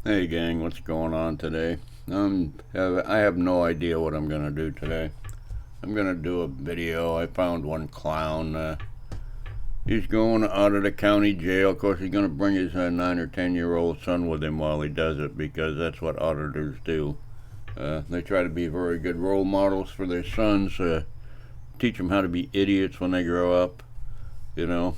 Hey gang, what's going on today? I have no idea what I'm gonna do today. I'm gonna do a video. I found one clown. He's going out of the county jail. Of course, he's gonna bring his 9 or 10-year-old son with him while he does it, because that's what auditors do. They try to be very good role models for their sons. Teach them how to be idiots when they grow up. You know,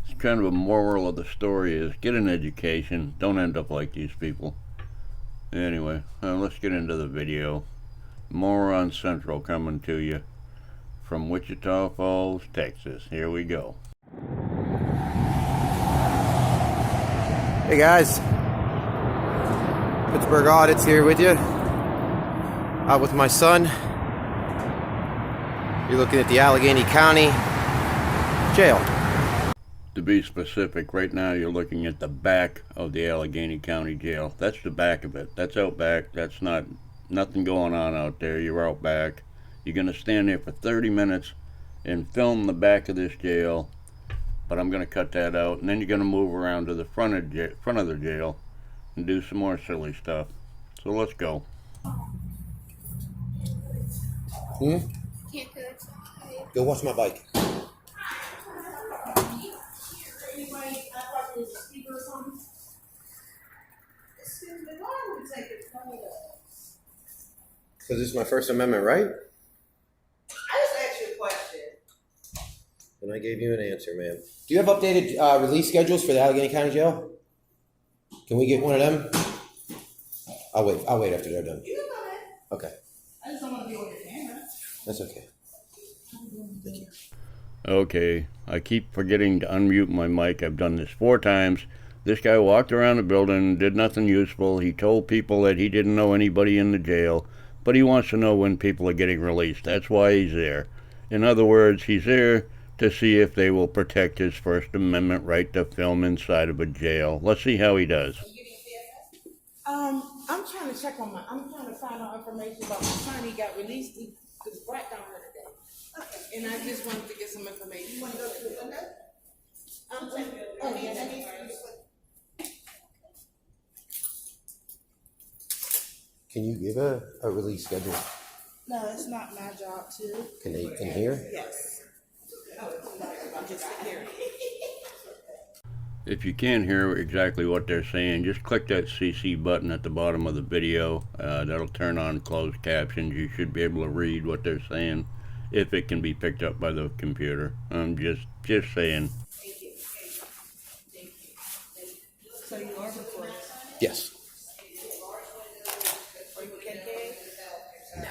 it's kind of a moral of the story is get an education. Don't end up like these people. Anyway, let's get into the video. Moron Central coming to you from Wichita Falls, Texas. Here we go. Hey guys, Pittsburgh Audit's here with you. Out with my son. You're looking at the Allegheny County Jail. To be specific, right now you're looking at the back of the Allegheny County Jail. That's the back of it. That's out back. That's nothing going on out there. You're out back. You're going to stand there for 30 minutes and film the back of this jail. But I'm going to cut that out. And then you're going to move around to the front of the jail and do some more silly stuff. So let's go. Go watch my bike. Because this is my First Amendment, right? I just asked you a question. And I gave you an answer, ma'am. Do you have updated release schedules for the Allegheny County Jail? Can we get one of them? I'll wait after they're done. You can go ahead. Okay. I just don't want to be on your camera. That's okay. Thank you. Okay, I keep forgetting to unmute my mic. I've done this 4 times. This guy walked around the building, did nothing useful. He told people that he didn't know anybody in the jail, but he wants to know when people are getting released. That's why he's there. In other words, he's there to see if they will protect his First Amendment right to film inside of a jail. Let's see how he does. I'm trying to I'm trying to find out information about my son. He got released because Brett down here today. Okay. And I just wanted to get some information. You want to go to the window? Can you give a release schedule? No, it's not my job to. Can they in here? Yes. Oh, I'm just here. If you can't hear exactly what they're saying, just click that CC button at the bottom of the video. That'll turn on closed captions. You should be able to read what they're saying if it can be picked up by the computer. I'm just saying. Thank you. So you are recording? Yes. Are you a KK? No.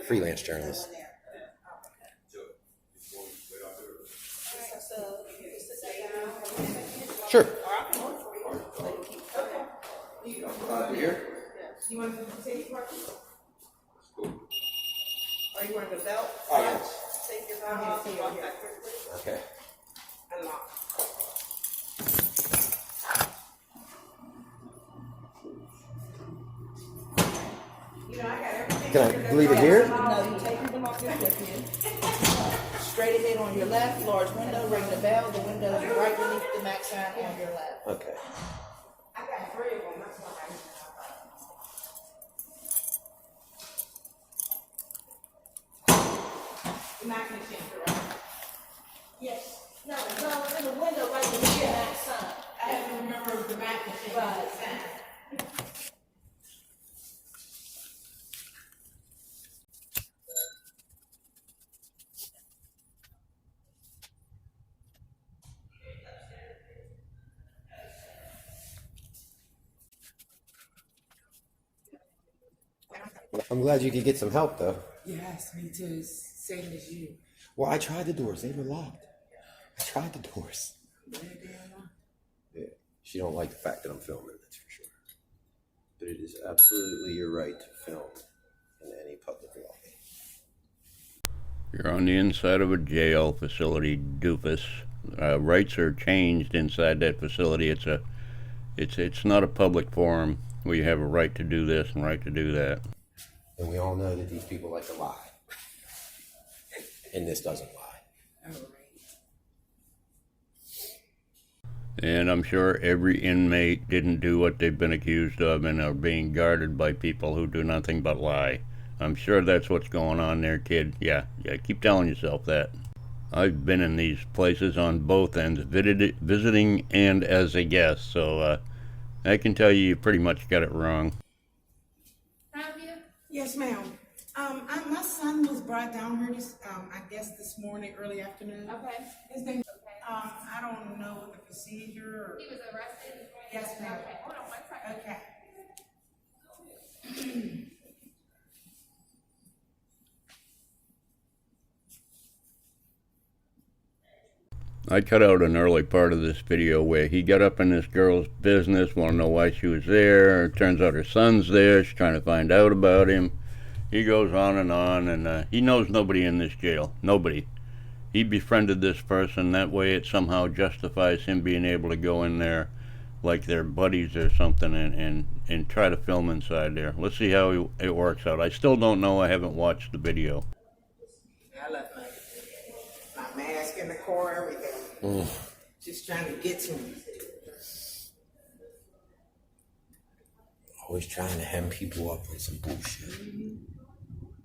Freelance journalist. Sure. Here? You want to take your Are you wearing the belt? Oh, yes. Take your belt off and walk back quickly. Okay. And lock. You know, I got everything. Can I leave it here? No, you take the lock with you. Straight ahead on your left, large window, ring the bell. The window is right beneath the max sign on your left. Okay. I got 3 of them. That's why the Mac machine, correct? Yes. No, in the window right beneath the max sign. I have to remember the Mac machine. Right. I'm glad you could get some help though. Yes, me too. Same as you. Well, I tried the doors. They were locked. I tried the doors. Yeah. She don't like the fact that I'm filming, that's for sure. But it is absolutely your right to film in any public lobby. You're on the inside of a jail facility, doofus. Rights are changed inside that facility. It's not a public forum where you have a right to do this and right to do that. And we all know that these people like to lie. And this doesn't lie. All right. And I'm sure every inmate didn't do what they've been accused of and are being guarded by people who do nothing but lie. I'm sure that's what's going on there, kid. Yeah, keep telling yourself that. I've been in these places on both ends, visiting and as a guest, so I can tell you pretty much got it wrong. Yes, ma'am. My son was brought down here I guess this morning, early afternoon. Okay. His name, I don't know the procedure. He was arrested? Yes, ma'am. Okay, hold on one second. Okay. I cut out an early part of this video where he got up in this girl's business, want to know why she was there. It turns out her son's there. She's trying to find out about him. He goes on, and he knows nobody in this jail. Nobody. He befriended this person. That way it somehow justifies him being able to go in there like they're buddies or something and try to film inside there. Let's see how it works out. I still don't know. I haven't watched the video. I left my mask in the car, everything. Just trying to get to him. Always trying to hem people up on some bullshit.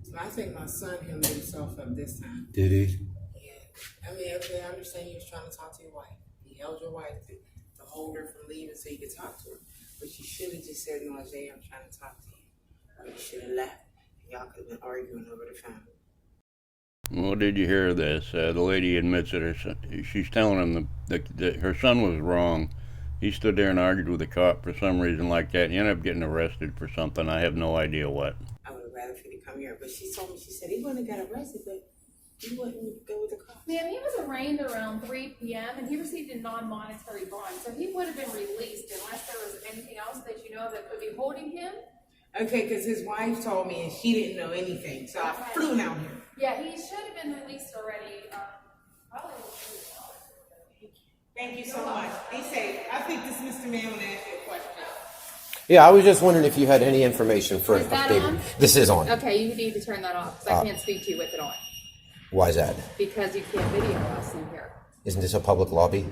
So I think my son hemmed himself up this time. Did he? Yeah. I mean, okay, I understand he was trying to talk to your wife. He held your wife to hold her from leaving so he could talk to her. But you should have just said, no, Jay, I'm trying to talk to you. Or you should have left. Y'all could have been arguing over the phone. Well, did you hear this? The lady admits that she's telling him that her son was wrong. He stood there and argued with the cop for some reason like that. He ended up getting arrested for something. I have no idea what. I would have rather for you to come here. But she told me, she said he wouldn't have got arrested, but he wouldn't go with the cop. Ma'am, he was arraigned around 3 p.m. and he received a non-monetary bond. So he would have been released unless there was anything else that you know that could be holding him. Okay, because his wife told me and she didn't know anything. So I flew down here. Yeah, he should have been released already. Probably. Thank you so much. Be safe. I think this Mr. Man want to ask you a question. Yeah, I was just wondering if you had any information for an Is that update. on? This is on. Okay, you need to turn that off because I can't speak to you with it on. Why is that? Because you can't video us in here. Isn't this a public lobby?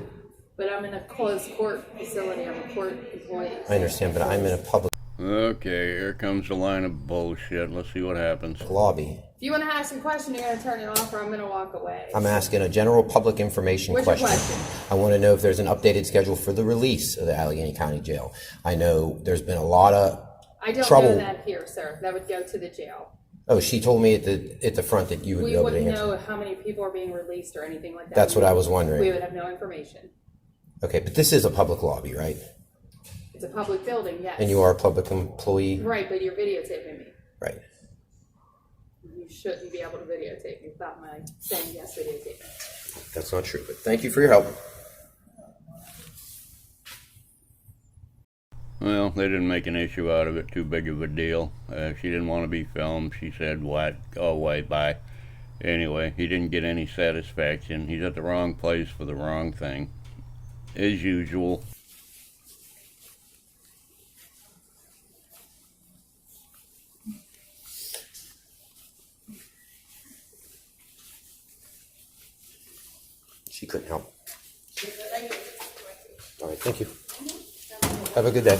But I'm in a closed court facility. I'm a court employee. I understand, but I'm in a public Okay, here comes the line of bullshit. Let's see what happens. lobby. If you want to ask some question, you're going to turn it off or I'm going to walk away. I'm asking a general public information What's your question. question? I want to know if there's an updated schedule for the release of the Allegheny County Jail. I know there's been a lot of I don't trouble. know that here, sir. That would go to the jail. Oh, she told me at the front that you would We be able to wouldn't answer. know how many people are being released or anything like that. That's what I was We wondering. would have no information. Okay, but this is a public lobby, right? It's a public building, yes. And you are a public employee? Right, but you're videotaping me. Right. You shouldn't be able to videotape me without my saying yes, videotape me. That's not true, but thank you for your help. Well, they didn't make an issue out of it, too big of a deal. She didn't want to be filmed. She said, what? Go away, bye. Anyway, he didn't get any satisfaction. He's at the wrong place for the wrong thing. As usual. She couldn't help. All right, thank you. Have a good day.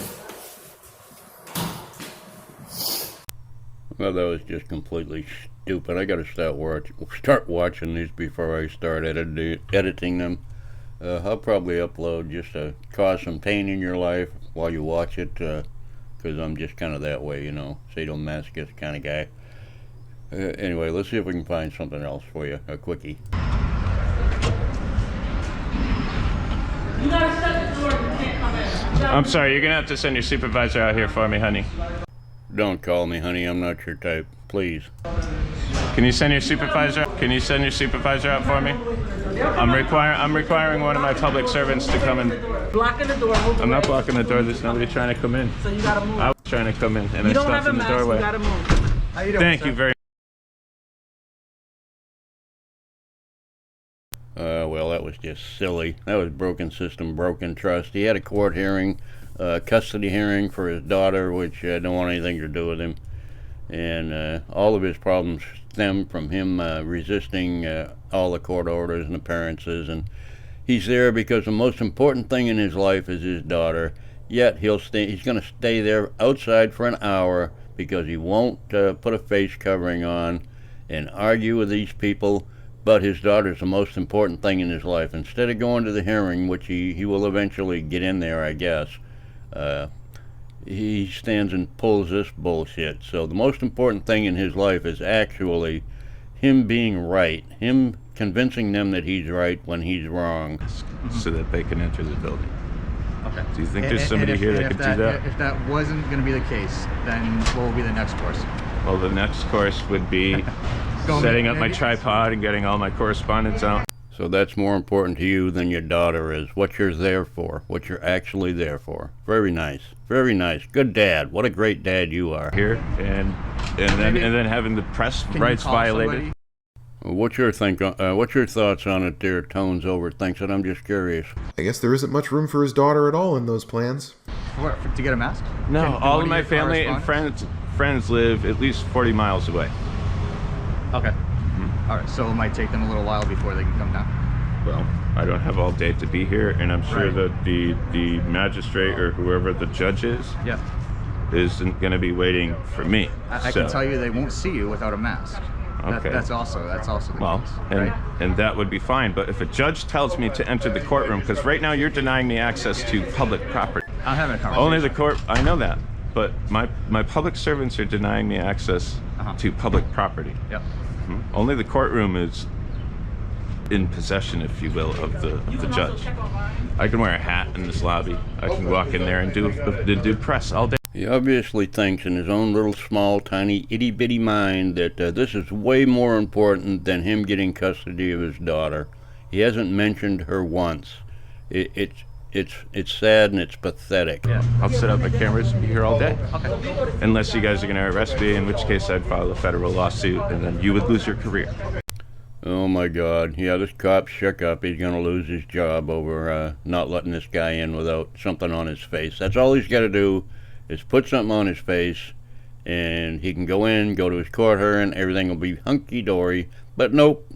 Well, that was just completely stupid. I gotta start watching these before I start editing them. I'll probably upload just to cause some pain in your life while you watch it, because I'm just kind of that way, you know, sadomasochist kind of guy. Anyway, let's see if we can find something else for you, a quickie. You gotta shut the door. You can't come in. I'm sorry, you're gonna have to send your supervisor out here for me, honey. Don't call me, honey. I'm not your type. Please. Can you send your supervisor? Can you send your supervisor out for me? I'm requiring one of my public servants to come in. Blocking the door. Move I'm not away. blocking the door. There's nobody trying to come in. So you gotta move. I was trying to come in, and You I don't stopped have a in the mask. You doorway. gotta move. How you doing, Thank sir? you very. Well, that was just silly. That was broken system, broken trust. He had a court hearing, custody hearing for his daughter, which don't want anything to do with him. And all of his problems stem from him resisting all the court orders and appearances. And He's there because the most important thing in his life is his daughter. Yet he's going to stay there outside for an hour because he won't put a face covering on and argue with these people. But his daughter's the most important thing in his life. Instead of going to the hearing, which he will eventually get in there, I guess, he stands and pulls this bullshit. So the most important thing in his life is actually him being right, him convincing them that he's right when he's wrong. So that they can enter the building. Okay. Do you think there's somebody here that could do that? If that wasn't going to be the case, then what will be the next course? Well, the next course would be setting up my tripod and getting all my correspondence out. So that's more important to you than your daughter is, what you're there for, what you're actually there for. Very nice. Very nice. Good dad. What a great dad you are. Here and then having the press rights violated. What's your thoughts on it there, Tones over thinks it? I'm just curious. I guess there isn't much room for his daughter at all in those plans. To get a mask? No, all of my family and friends live at least 40 miles away. Okay. All right, so it might take them a little while before they can come down. Well, I don't have all day to be here, and I'm sure that the magistrate or whoever the judge is isn't going to be waiting for me. I can tell you they won't see you without a mask. Okay. That's also the case. And that would be fine. But if a judge tells me to enter the courtroom, because right now you're denying me access to public property. I'm having a conversation. Only the court. I know that, but my public servants are denying me access to public property. Yep. Only the courtroom is in possession, if you will, of the judge. I can wear a hat in this lobby. I can walk in there and do press all day. He obviously thinks in his own little small, tiny, itty-bitty mind that this is way more important than him getting custody of his daughter. He hasn't mentioned her once. It's sad and it's pathetic. Yeah. I'll set up my cameras and be here all day. Okay. Unless you guys are going to arrest me, in which case I'd file a federal lawsuit, and then you would lose your career. Oh my God. Yeah, this cop shook up. He's going to lose his job over not letting this guy in without something on his face. That's all he's got to do is put something on his face, and he can go in, go to his court hearing, everything will be hunky-dory. But nope,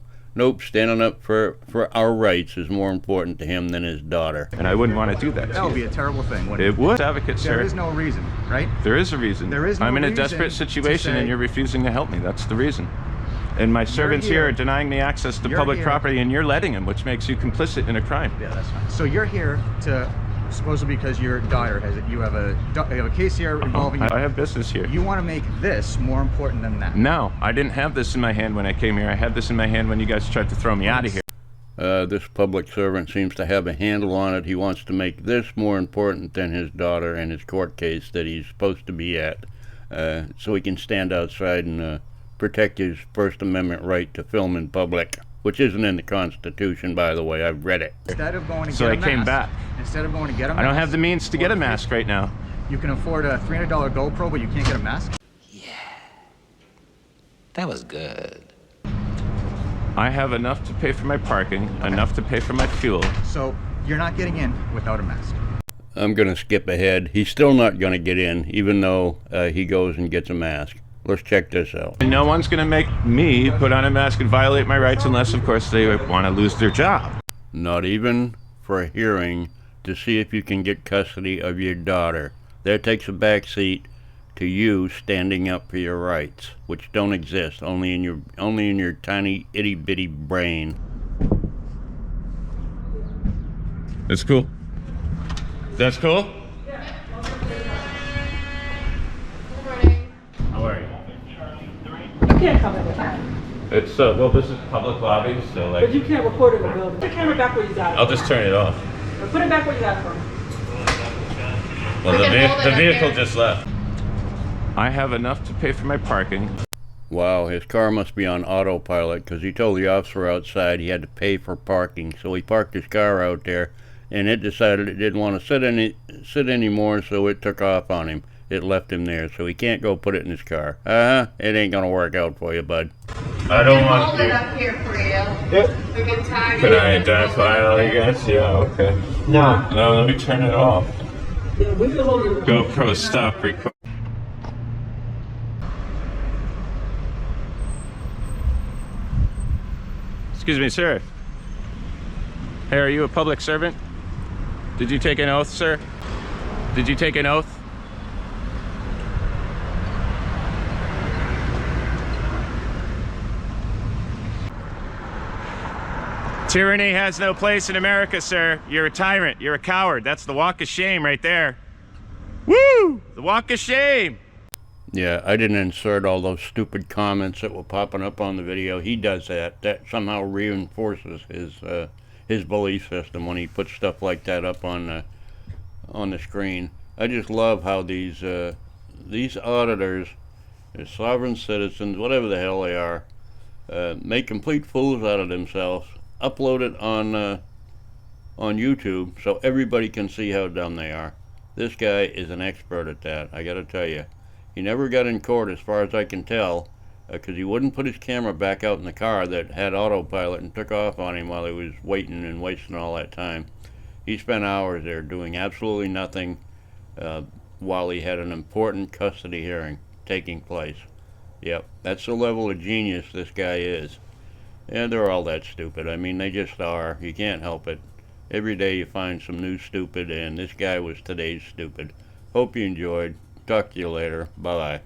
standing up for our rights is more important to him than his daughter. And I wouldn't want to do that. That would be a terrible thing. It would. Advocate, sir. There is no reason, right? There is a reason. There is no I'm in a reason desperate situation, to say, and you're refusing to help me. That's the reason. And my servants here are denying me access to public property, and you're letting them, which makes you complicit in a crime. Yeah, that's fine. So you're here to, supposedly because your daughter has it, you have a case here involving. I have business here. You want to make this more important than that? No, I didn't have this in my hand when I came here. I had this in my hand when you guys tried to throw me out of here. This public servant seems to have a handle on it. He wants to make this more important than his daughter and his court case that he's supposed to be at, so he can stand outside and protect his First Amendment right to film in public, which isn't in the Constitution, by the way. I've read it. Instead of going to So get I a mask, came back. Instead of going to get a mask, I don't have the means to get a mask right now. You can afford a $300 GoPro, but you can't get a mask? That was good. I have enough to pay for my parking, enough to pay for my fuel. So you're not getting in without a mask. I'm going to skip ahead. He's still not going to get in, even though he goes and gets a mask. Let's check this out. And no one's going to make me put on a mask and violate my rights unless, of course, they want to lose their job. Not even for a hearing to see if you can get custody of your daughter. That takes a back seat to you standing up for your rights, which don't exist, only in your tiny itty bitty brain. That's cool. That's cool? How are you? You can't come in with that. It's well, this is public lobby, so But you can't record in the building. Put the camera back where you got it. I'll just turn it off. Or put it back where you got it from. Well, the vehicle just left. I have enough to pay for my parking. Wow, his car must be on autopilot because he told the officer outside he had to pay for parking. So he parked his car out there, and it decided it didn't want to sit anymore, so it took off on him. It left him there, so he can't go put it in his car. It ain't gonna work out for you, bud. I don't want Hold it to. up here for you. Yep. We can tie Can you. I identify all you guys? Yeah, okay. No, let me turn it off. Yeah, we can hold it. GoPro stop record. Excuse me, sir. Hey, are you a public servant? Did you take an oath, sir? Did you take an oath? Tyranny has no place in America, sir. You're a tyrant. You're a coward. That's the walk of shame right there. Woo! The walk of shame. Yeah, I didn't insert all those stupid comments that were popping up on the video. He does that. That somehow reinforces his belief system when he puts stuff like that up on the screen. I just love how these auditors, sovereign citizens, whatever the hell they are, make complete fools out of themselves. Upload it on YouTube so everybody can see how dumb they are. This guy is an expert at that, I gotta tell you. He never got in court as far as I can tell, because he wouldn't put his camera back out in the car that had autopilot and took off on him while he was waiting and wasting all that time. He spent hours there doing absolutely nothing while he had an important custody hearing taking place. Yep, that's the level of genius this guy is. And they're all that stupid. I mean, they just are. You can't help it. Every day you find some new stupid, and this guy was today's stupid. Hope you enjoyed. Talk to you later. Bye-bye.